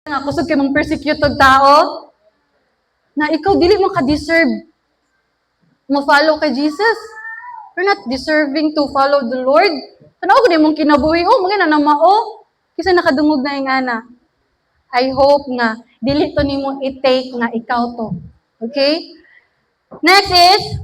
nga kusog kay mong persecute og tao na ikaw dili mo ka-deserve mo follow kay Jesus. You're not deserving to follow the Lord. Tanaw gud imong kinabuhi mga na mao. Kisa nakadungog na yung ana. I hope nga dili to nimo i-take nga ikaw to. Okay? Next is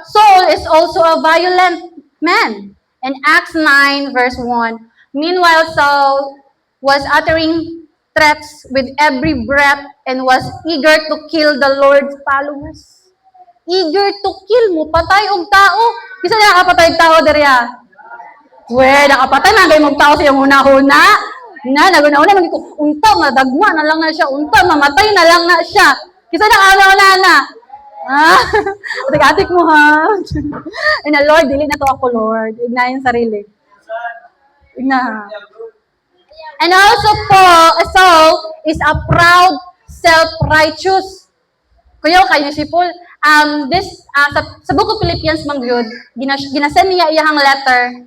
Saul is also a violent man. In Acts 9 verse 1. Meanwhile Saul was uttering threats with every breath and was eager to kill the Lord's followers. Eager to kill mo, patay og tao. Kisa na nakapatay og tao diriya? Nakapatay na gay mong tao sa iyong una-una. Naguna-una magiko unta madagma na lang na siya, unta mamatay na lang na siya. Kisa na ana na. Atik-atik mo ha. And Lord, dili na to ako Lord. Ignayin sarili. Igna. And also Saul is a proud, self-righteous. Kuya kayo si Paul. Sa book of Philippians mangyud, ginasend niya iyang letter.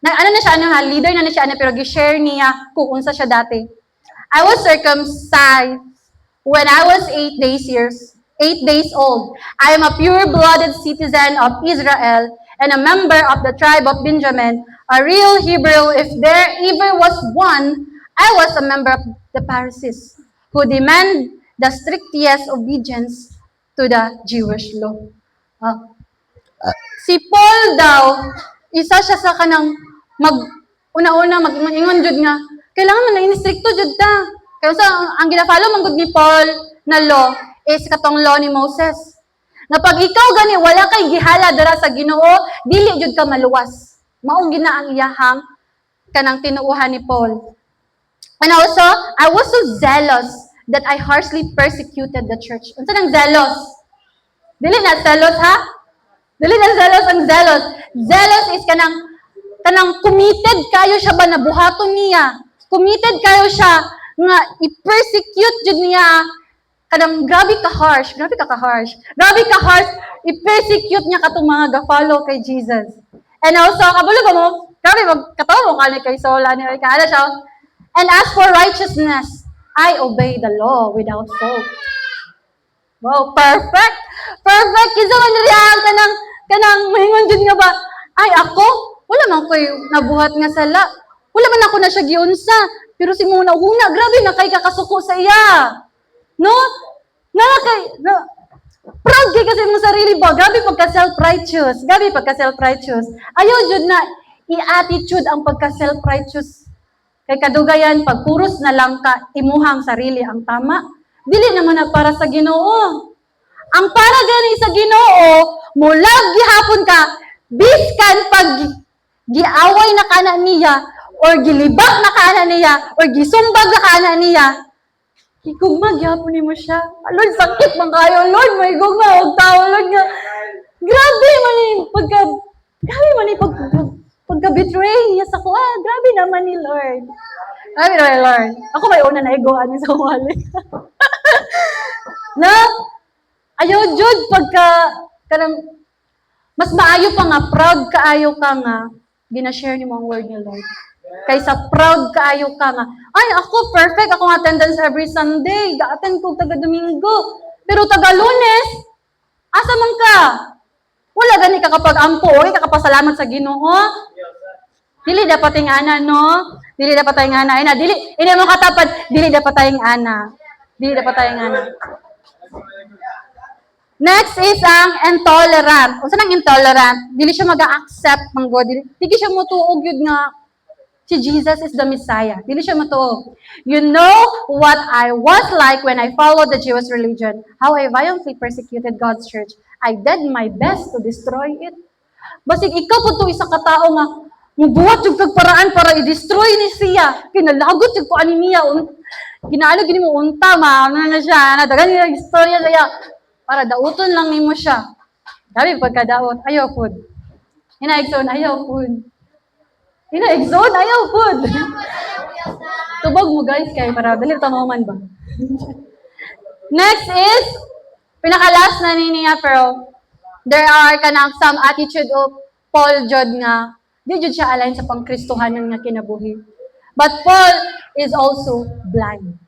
Leader na siya, pero gi-share niya kung unsa siya dati. I was circumcised when I was 8 days old. I am a pure-blooded citizen of Israel and a member of the tribe of Benjamin, a real Hebrew. If there ever was one, I was a member of the Pharisees who demand the strictest obedience to the Jewish law. Si Paul daw, isa siya sa kanang una-una mag-ingon jud nga kailangan man na instricto jud ta. Kaya ang gina-follow man gud ni Paul na law is katong law ni Moses. Na pag ikaw gani wala kay gihala dira sa Ginoo, dili jud ka maluwas. Mao gina ang iyahang kanang tinuuhan ni Paul. And also, I was so zealous that I harshly persecuted the church. Unsa nang zealous? Dili na zealous ha? Dili na zealous ang zealous. Zealous is kanang committed kayo siya ba na buhaton niya. Committed kayo siya nga i-persecute jud niya. Kanang grabe ka harsh, i-persecute niya katong mga ga-follow kay Jesus. And also, kabulo ba mo? Grabe magkatawa mo kani kay Saul ni kaala siya. And as for righteousness, I obey the law without fault. Wow, perfect. Perfect. Kisa man niya kanang mahingon jud nga ba? Ay ako, wala man ko'y nabuhat nga sala. Wala man ako na siya giunsa. Pero si muna grabe na kay kakasuko sa iya. No? Proud kay kasi mo sarili ba? Grabe pagka-self-righteous. Ayaw jud na i-attitude ang pagka-self-righteous. Kay kadugayan, pag puros na lang ka, imuhang sarili ang tama. Dili naman na para sa Ginoo. Ang para gani sa Ginoo, mula gihapon ka, biskan pag giaway na kana niya, or gilibak na kana niya, or gisumbag na kana niya, higugma, gihapon ni mo siya. Lord, sakit man kayo. Lord, may higugma, huwag tao, Lord nga. Grabe man ni pagka-betray niya sa ko. Grabe naman ni Lord. Grabe naman ni Lord. Ako may una na higoan niya sa wali. Ayaw, Jude, mas maayo pa nga, proud kaayo ka nga, ginashare niyo ang word ni Lord. Kaysa proud kaayo ka nga, ay ako perfect, akong attendance every Sunday, ga-attend ko taga-Domingo. Pero taga-Lunes, asa man ka? Wala gani ka kapag ampo, okay ka kapasalamat sa Ginoo. Dili dapat yung ana, no? Dili dapat tayong ana. Hindi mo katapad, dili dapat tayong ana. Next is ang intolerant. Unsa nang intolerant? Dili siya mag-accept ng God. Dili siya motuog yun nga si Jesus is the Messiah. Dili siya motuog. You know what I was like when I followed the Jewish religion. How I violently persecuted God's church. I did my best to destroy it. Basig ikaw po to isa katao nga mubuhat yung kagparaan para i-destroy ni siya. Kinalagot yung kuan niya. Ginaano gini mo unta na siya. Nadagan niya istorya siya. Para dauton lang nimo siya. Dami pagkadaot, ayaw pod. Inaigsoon, ayaw pod. Tubog mo guys, kaya para dali tamaman ba? Next is, pinakalas na niya, pero there are kanang some attitude of Paul Jod nga, di jud siya align sa pangkristohanan nga kinabuhi. But Paul is also blind.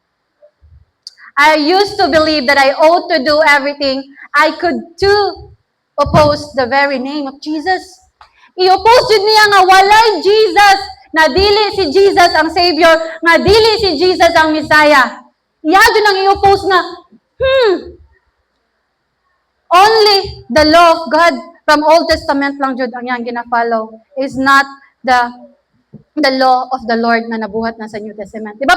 I used to believe that I ought to do everything I could to oppose the very name of Jesus. I-oppose yun niya nga walay Jesus, na dili si Jesus ang Savior, nga dili si Jesus ang Messiah. Iya dyan ang i-oppose na, only the law of God from Old Testament lang jud ang yang gina-follow is not the law of the Lord na nabuhat na sa New Testament. Diba?